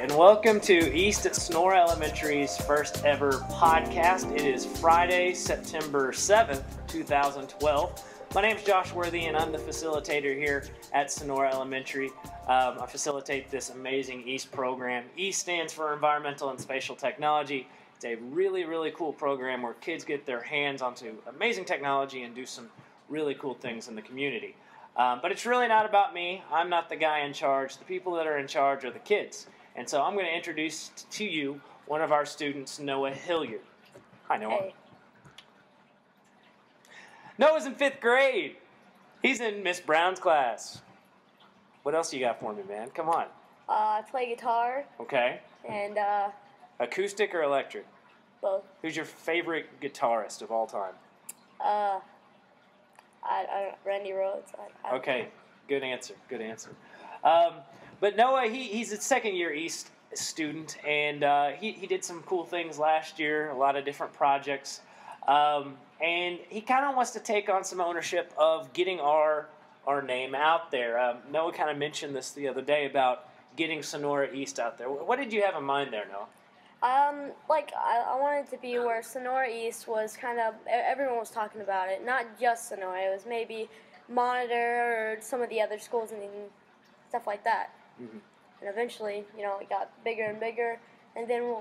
and welcome to East at Sonora Elementary's first ever podcast. It is Friday, September 7th, 2012. My name is Josh Worthy, and I'm the facilitator here at Sonora Elementary. I facilitate this amazing EAST program. EAST stands for Environmental and Spatial Technology. It's a really, really cool program where kids get their hands onto amazing technology and do some really cool things in the community. But it's really not about me. I'm not the guy in charge. The people that are in charge are the kids. And so I'm going to introduce to you one of our students, Noah Hilliard. Hi, Noah. Hey. Noah's in 5th grade. He's in Miss Brown's class. What else you got for me, man? Come on. I play guitar. Okay. And Acoustic or electric? both. Who's your favorite guitarist of all time? Randy Rhoads. Okay, good answer. Good answer. But Noah, he's a second-year EAST student, and he did some cool things last year, a lot of different projects, and he kind of wants to take on some ownership of getting our name out there. Noah kind of mentioned this the other day about getting Sonora EAST out there. What did you have in mind there, Noah? I wanted to be where Sonora East was kind of, everyone was talking about it, not just Sonora, it was maybe Monitor or some of the other schools and stuff like that. Mm-hmm. And eventually, it got bigger and bigger, and then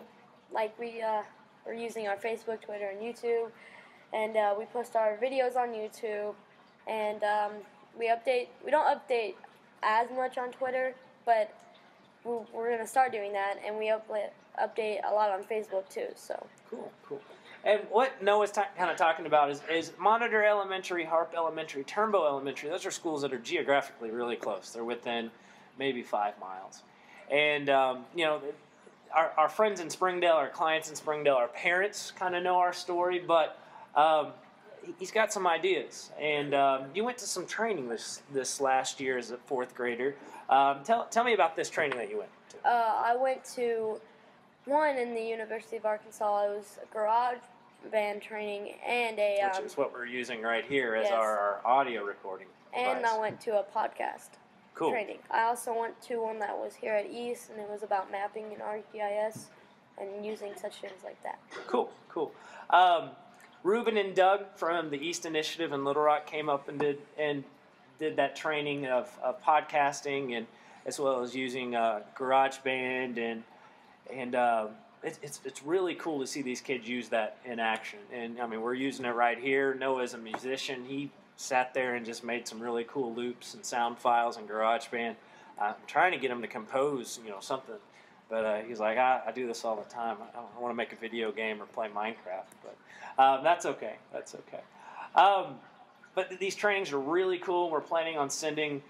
we're using our Facebook, Twitter, and YouTube, and we post our videos on YouTube, and we don't update as much on Twitter, but we're going to start doing that, and we update a lot on Facebook too. So Cool. And what Noah's kind of talking about is Monitor Elementary, Harp Elementary, Turnbow Elementary. Those are schools that are geographically really close. They're within maybe 5 miles. And, our friends in Springdale, our clients in Springdale, our parents kind of know our story, but he's got some ideas. And you went to some training this last year as a 4th grader. Tell me about this training that you went to. I went to one in the University of Arkansas. It was a garage band training and which is what we're using right here as yes. our audio recording device. And I went to a podcast Cool. training. I also went to one that was here at East, and it was about mapping and ArcGIS and using such things like that. Cool. Ruben and Doug from the East Initiative in Little Rock came up and did that training of podcasting, and as well as using GarageBand, and it's really cool to see these kids use that in action. And I mean, we're using it right here. Noah's a musician. He sat there and just made some really cool loops and sound files in GarageBand. I'm trying to get him to compose, something, but he's like, I do this all the time. I want to make a video game or play Minecraft, but that's okay. But these trainings are really cool. We're planning on sending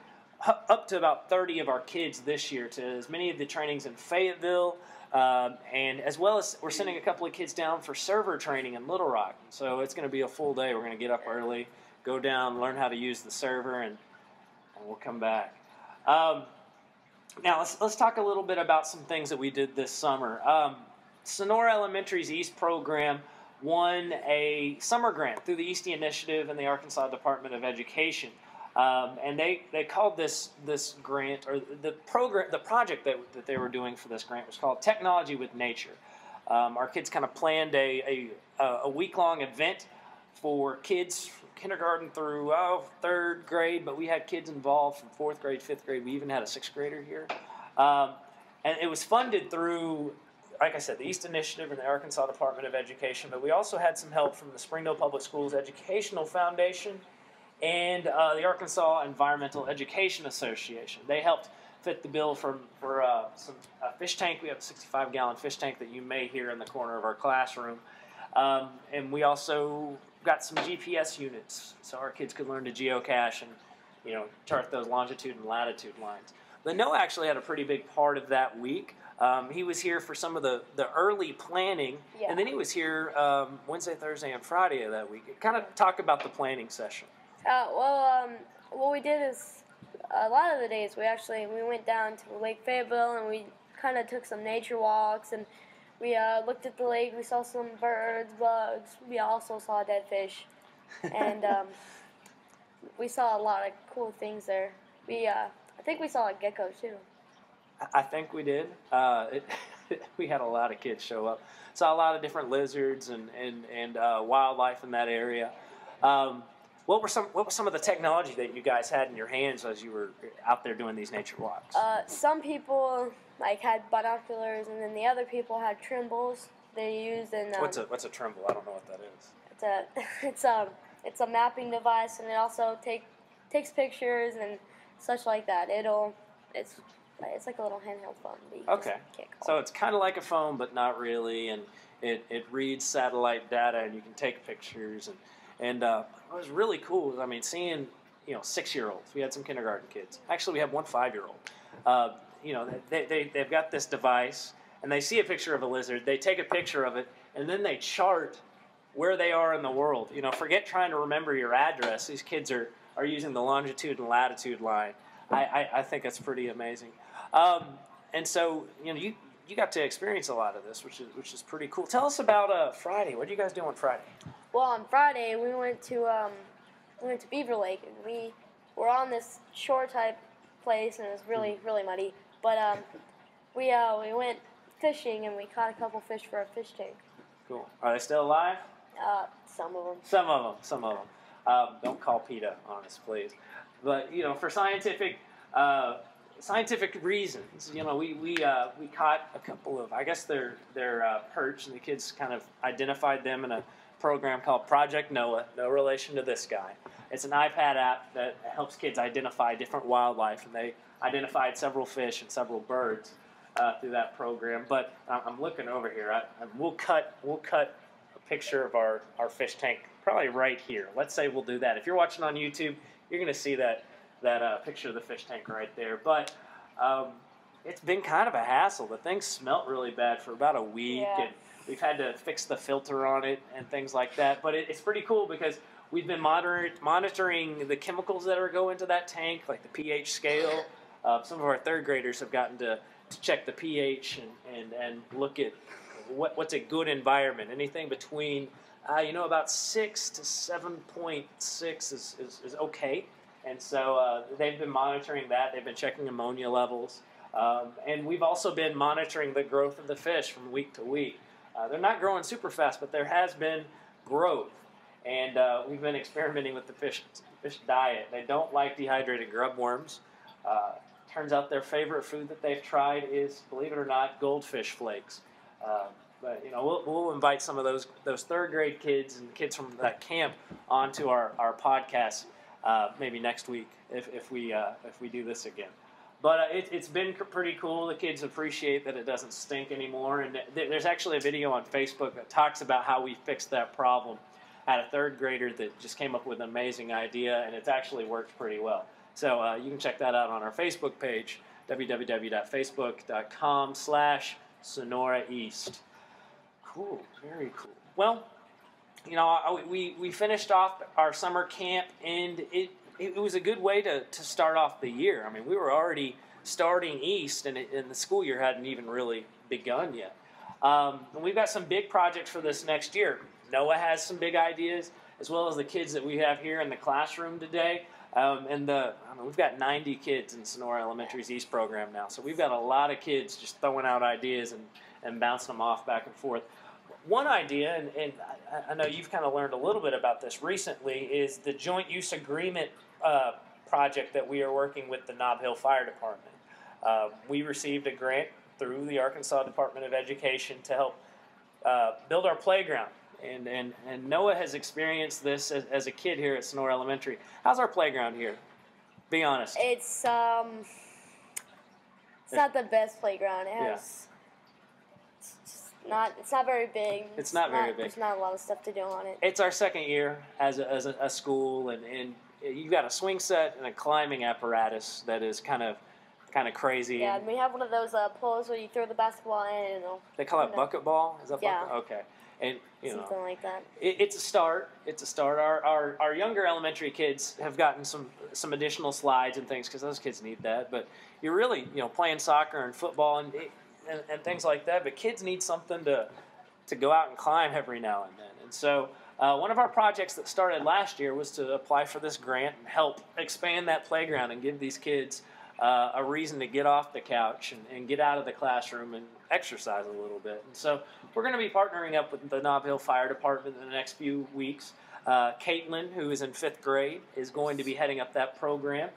up to about 30 of our kids this year to as many of the trainings in Fayetteville, and as well as we're sending a couple of kids down for server training in Little Rock. So it's going to be a full day. We're going to get up early, go down, learn how to use the server, and we'll come back. Now let's talk a little bit about some things that we did this summer. Sonora Elementary's EAST program won a summer grant through the EAST Initiative and the Arkansas Department of Education. And they called this grant, or the project that they were doing for this grant was called Technology with Nature. Our kids kind of planned a week-long event for kids from kindergarten through 3rd grade, but we had kids involved from 4th grade, 5th grade. We even had a 6th grader here. And it was funded through, like I said, the EAST Initiative and the Arkansas Department of Education, but we also had some help from the Springdale Public Schools Educational Foundation and the Arkansas Environmental Education Association. They helped fit the bill for some fish tank. We have a 65-gallon fish tank that you may hear in the corner of our classroom. And we also got some GPS units so our kids could learn to geocache and chart those longitude and latitude lines. But Noah actually had a pretty big part of that week. He was here for some of the early planning, and then he was here Wednesday, Thursday, and Friday of that week. Kind of talk about the planning session. What we did is a lot of the days we went down to Lake Fayetteville, and we kind of took some nature walks, and we looked at the lake. We saw some birds, bugs. We also saw dead fish, and we saw a lot of cool things there. I think we saw a gecko too. I think we did. We had a lot of kids show up. Saw a lot of different lizards and wildlife in that area. What were some of the technology that you guys had in your hands as you were out there doing these nature walks? Some people had binoculars, and then the other people had trembles they used. And What's a tremble? I don't know what that is. It's a mapping device, and it also takes pictures and such like that. It's like a little handheld phone. That you Okay. just can't call. So it's kind of like a phone, but not really, and it reads satellite data, and you can take pictures, and it was really cool. I mean, seeing 6-year-olds. We had some kindergarten kids. Actually, we have one 5-year-old. They've got this device, and they see a picture of a lizard. They take a picture of it, and then they chart where they are in the world. Forget trying to remember your address. These kids are using the longitude and latitude line. I think that's pretty amazing. And so you got to experience a lot of this, which is pretty cool. Tell us about Friday. What did you guys do on Friday? Well, on Friday we went to Beaver Lake, and we were on this shore type place, and it was really muddy. But we went fishing, and we caught a couple fish for our fish tank. Cool. Are they still alive? Some of them. Some of them. Don't call PETA on us, please. But for scientific reasons, we caught a couple of, I guess they're perch, and the kids kind of identified them in a program called Project Noah. No relation to this guy. It's an iPad app that helps kids identify different wildlife, and they identified several fish and several birds through that program. But I'm looking over here. We'll cut a picture of our fish tank probably right here. Let's say we'll do that. If you're watching on YouTube, you're going to see that picture of the fish tank right there. But it's been kind of a hassle. The thing smelt really bad for about a week, Yeah. and we've had to fix the filter on it and things like that. But it's pretty cool because we've been monitoring the chemicals that are going into that tank, like the pH scale. Some of our third graders have gotten to check the pH and look at what's a good environment. Anything between about 6 to 7.6 is okay. And so they've been monitoring that. They've been checking ammonia levels. And we've also been monitoring the growth of the fish from week to week. They're not growing super fast, but there has been growth. And we've been experimenting with the fish diet. They don't like dehydrated grub worms. Turns out their favorite food that they've tried is, believe it or not, goldfish flakes. But we'll invite some of those third grade kids and kids from that camp onto our podcast maybe next week if we do this again. But it's been pretty cool. The kids appreciate that it doesn't stink anymore. And there's actually a video on Facebook that talks about how we fixed that problem. I had a third grader that just came up with an amazing idea, and it's actually worked pretty well. So you can check that out on our Facebook page, www.facebook.com/SonoraEast. Cool, very cool. Well, we finished off our summer camp, and it was a good way to start off the year. I mean, we were already starting east, and the school year hadn't even really begun yet. And we've got some big projects for this next year. Noah has some big ideas, as well as the kids that we have here in the classroom today. We've got 90 kids in Sonora Elementary's East program now, so we've got a lot of kids just throwing out ideas and bouncing them off back and forth. One idea, and I know you've kind of learned a little bit about this recently, is the joint use agreement project that we are working with the Nob Hill Fire Department. We received a grant through the Arkansas Department of Education to help build our playground. And Noah has experienced this as a kid here at Sonora Elementary. How's our playground here? Be honest. It's not the best playground. It has it's not very big. It's not very big. There's not a lot of stuff to do on it. It's our second year as a school, and you've got a swing set and a climbing apparatus that is kind of crazy. Yeah, and we have one of those poles where you throw the basketball in. And they call it bucket ball. Is that yeah. bucket? Okay. And something like that. It's a start. It's a start. Our younger elementary kids have gotten some additional slides and things because those kids need that. But you're really playing soccer and football and things like that. But kids need something to go out and climb every now and then. And so one of our projects that started last year was to apply for this grant and help expand that playground and give these kids a reason to get off the couch and get out of the classroom and exercise a little bit. And so we're going to be partnering up with the Nob Hill Fire Department in the next few weeks. Caitlin, who is in 5th grade, is going to be heading up that program.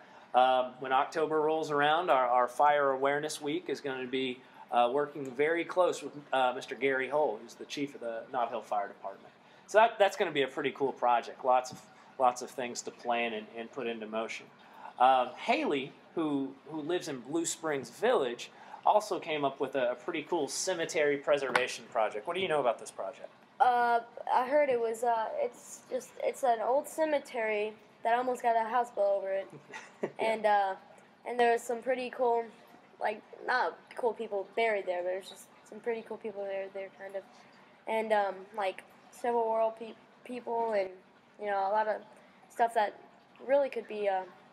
When October rolls around, our Fire Awareness Week is going to be working very close with Mr. Gary Hull, who's the chief of the Nob Hill Fire Department. So that's going to be a pretty cool project. Lots of things to plan and put into motion. Haley, who lives in Blue Springs Village, also came up with a pretty cool cemetery preservation project. What do you know about this project? I heard it was it's an old cemetery that almost got a house built over it, and there's some pretty cool, like, not cool people buried there, but there's just some pretty cool people there kind of, and like Civil War people, and a lot of stuff that really could be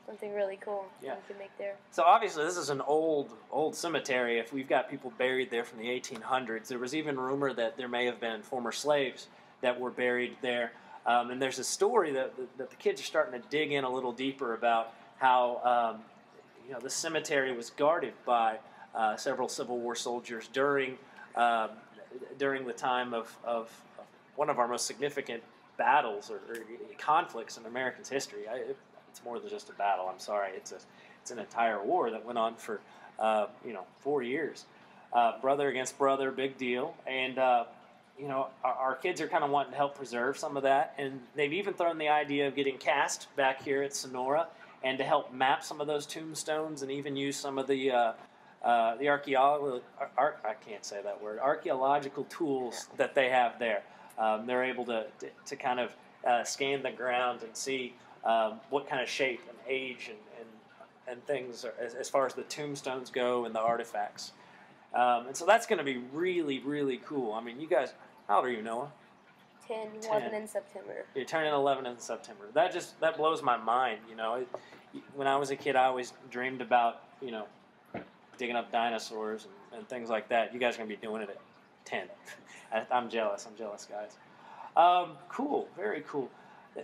something really cool we could make there. So obviously this is an old cemetery. If we've got people buried there from the 1800s, there was even rumor that there may have been former slaves that were buried there. And there's a story that the kids are starting to dig in a little deeper about how the cemetery was guarded by several Civil War soldiers during the time of one of our most significant battles or conflicts in America's history. It's more than just a battle. I'm sorry. It's an entire war that went on for 4 years. Brother against brother, big deal. And our kids are kind of wanting to help preserve some of that, and they've even thrown the idea of getting cast back here at Sonora and to help map some of those tombstones and even use some of the archaeological tools that they have there. They're able to kind of scan the ground and see what kind of shape and age and things are, as far as the tombstones go and the artifacts. And so that's going to be really, really cool. I mean, you guys, how old are you, Noah? 11 in September. You're turning 11 in September. That blows my mind. When I was a kid, I always dreamed about digging up dinosaurs and things like that. You guys are going to be doing it at 10. I'm jealous. guys. Cool, very cool.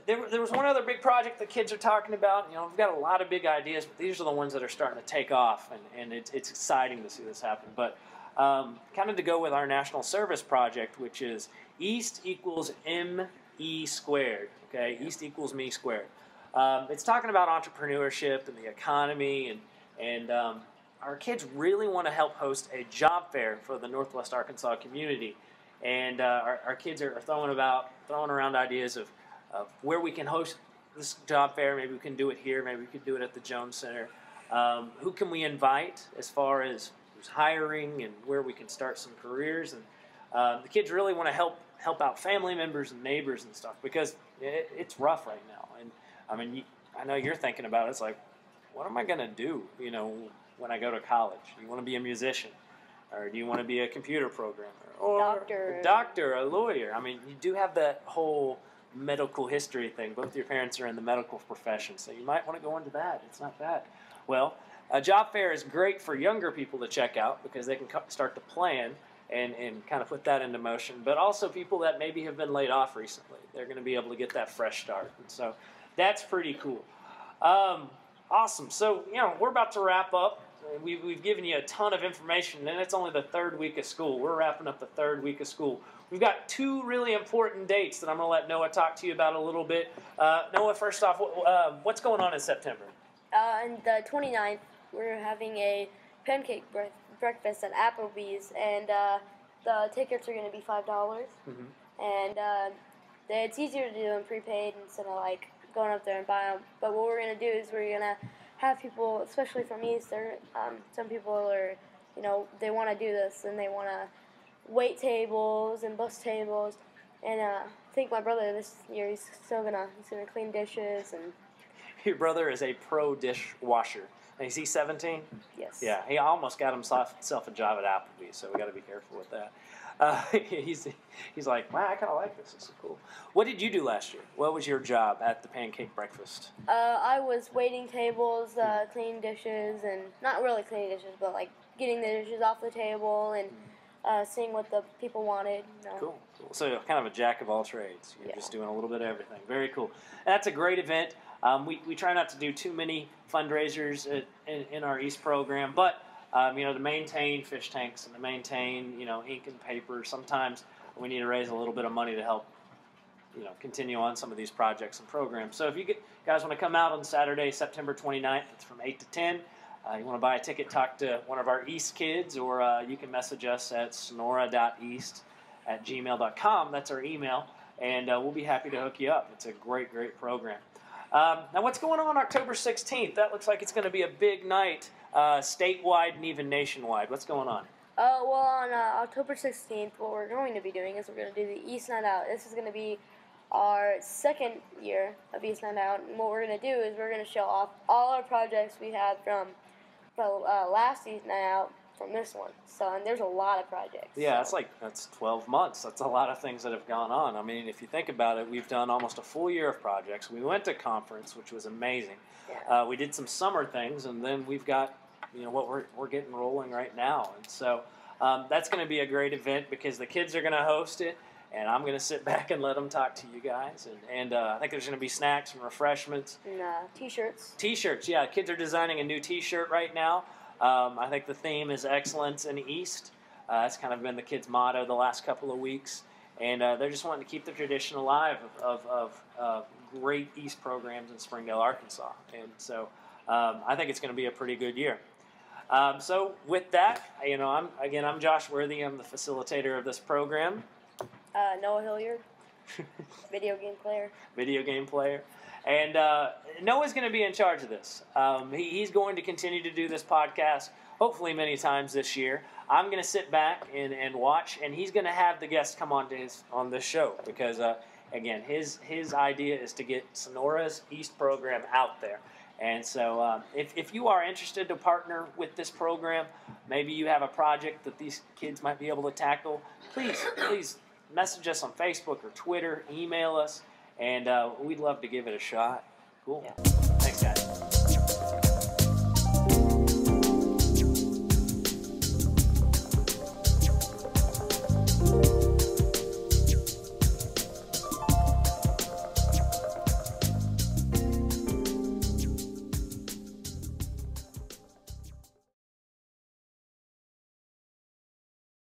There was one other big project the kids are talking about. We've got a lot of big ideas, but these are the ones that are starting to take off, and it's exciting to see this happen. But kind of to go with our national service project, which is East equals ME squared. Okay, East equals me squared. It's talking about entrepreneurship and the economy, and our kids really want to help host a job fair for the Northwest Arkansas community. And our kids are throwing around ideas of where we can host this job fair. Maybe we can do it here. Maybe we could do it at the Jones Center. Who can we invite as far as who's hiring and where we can start some careers? And the kids really want to help out family members and neighbors and stuff, because it's rough right now. And I mean, I know you're thinking about it. It's like, what am I going to do, when I go to college? You want to be a musician, or do you want to be a computer programmer, or a doctor, a lawyer? I mean, you do have that whole medical history thing. Both your parents are in the medical profession, so you might want to go into that. It's not bad. Well, a job fair is great for younger people to check out, because they can start to plan and kind of put that into motion. But also people that maybe have been laid off recently, they're going to be able to get that fresh start. And so that's pretty cool. Awesome. So, we're about to wrap up. We've given you a ton of information, and it's only the 3rd week of school. We're wrapping up the 3rd week of school. We've got 2 really important dates that I'm going to let Noah talk to you about a little bit. Noah, first off, what's going on in September? On the 29th, we're having a pancake breakfast at Applebee's, and the tickets are going to be $5. Mm-hmm. And it's easier to do them prepaid instead of going up there and buy them. But what we're going to do is we're going to have people, especially from Easter, some people are, they want to do this, and they want to wait tables and bus tables. And I think my brother this year, he's gonna clean dishes. And your brother is a pro dishwasher. Is he 17? Yes. Yeah, he almost got himself a job at Applebee's, so we got to be careful with that. He's like, wow, I kind of like this. This is cool. What did you do last year? What was your job at the pancake breakfast? I was waiting tables, cleaning dishes, and not really cleaning dishes, but getting the dishes off the table, and seeing what the people wanted. You know. Cool. So kind of a jack of all trades. You're just doing a little bit of everything. Very cool. That's a great event. We try not to do too many fundraisers in our East program, but to maintain fish tanks and to maintain ink and paper, sometimes we need to raise a little bit of money to help continue on some of these projects and programs. So if you guys want to come out on Saturday, September 29th, it's from 8 to 10. You want to buy a ticket, talk to one of our East kids, or you can message us at sonora.east@gmail.com. That's our email, and we'll be happy to hook you up. It's a great, great program. Now, what's going on October 16th? That looks like it's going to be a big night, statewide and even nationwide. What's going on? Well, on October 16th, what we're going to be doing is we're going to do the East Night Out. This is going to be our second year of East Night Out, and what we're going to do is we're going to show off all our projects we had from last East Night Out from this one. So, and there's a lot of projects. Yeah, that's 12 months. That's a lot of things that have gone on. I mean, if you think about it, we've done almost a full year of projects. We went to conference, which was amazing. Yeah. We did some summer things, and then we've got what we're getting rolling right now. And so that's going to be a great event because the kids are going to host it, and I'm going to sit back and let them talk to you guys. And I think there's going to be snacks and refreshments. And T-shirts. T-shirts, yeah. Kids are designing a new T-shirt right now. I think the theme is Excellence in the East. That's kind of been the kids' motto the last couple of weeks. And they're just wanting to keep the tradition alive of great East programs in Springdale, Arkansas. And so I think it's going to be a pretty good year. So with that, I'm Josh Worthy. I'm the facilitator of this program. Noah Hilliard, video game player. And Noah's going to be in charge of this. He's going to continue to do this podcast, hopefully many times this year. I'm going to sit back and watch, and he's going to have the guests come on this show because, again, his idea is to get Sonora's East program out there. And so if you are interested to partner with this program, maybe you have a project that these kids might be able to tackle, please message us on Facebook or Twitter, email us, and we'd love to give it a shot. Cool. Yeah. Thanks, guys.